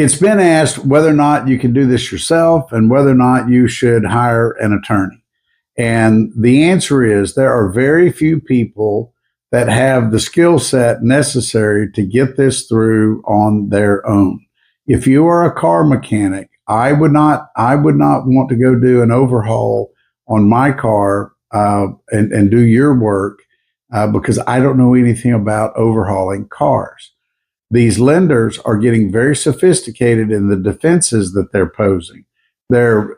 It's been asked whether or not you can do this yourself and whether or not you should hire an attorney. And the answer is there are very few people that have the skill set necessary to get this through on their own. If you are a car mechanic, I would not want to go do an overhaul on my car and do your work because I don't know anything about overhauling cars. These lenders are getting very sophisticated in the defenses that they're posing. They're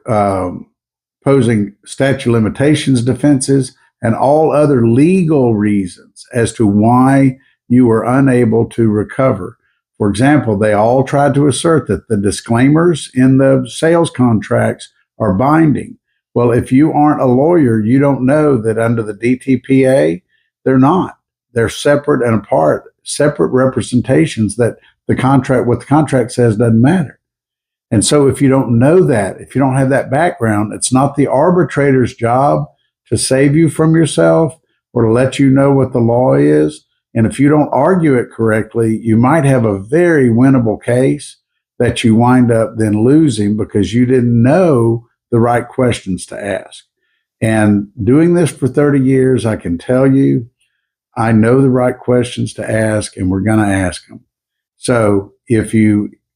posing statute of limitations defenses and all other legal reasons as to why you were unable to recover. For example, they all tried to assert that the disclaimers in the sales contracts are binding. Well, if you aren't a lawyer, you don't know that under the DTPA, they're not. They're separate and apart, separate representations that what the contract says doesn't matter. And so if you don't know that, if you don't have that background, it's not the arbitrator's job to save you from yourself or to let you know what the law is. And if you don't argue it correctly, you might have a very winnable case that you wind up then losing because you didn't know the right questions to ask. And doing this for 30 years, I can tell you, I know the right questions to ask, and we're going to ask them. So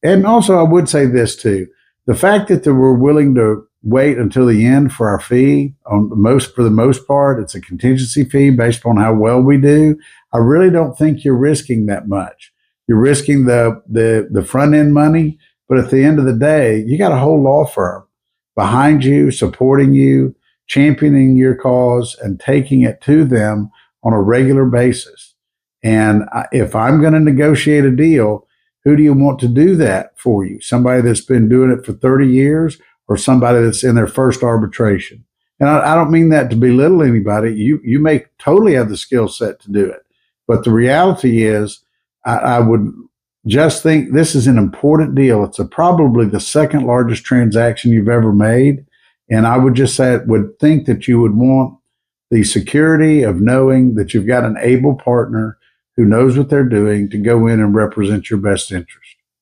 and also I would say this too, the fact that we're willing to wait until the end for our fee, for the most part, it's a contingency fee based on how well we do. I really don't think you're risking that much. You're risking the front end money, but at the end of the day, you got a whole law firm behind you, supporting you, championing your cause, and taking it to them on a regular basis. And if I'm going to negotiate a deal, who do you want to do that for you? Somebody that's been doing it for 30 years or somebody that's in their first arbitration? And I don't mean that to belittle anybody. You may totally have the skill set to do it. But the reality is, I would just think this is an important deal. It's probably the second largest transaction you've ever made. And I would just think that you would want the security of knowing that you've got an able partner who knows what they're doing to go in and represent your best interest.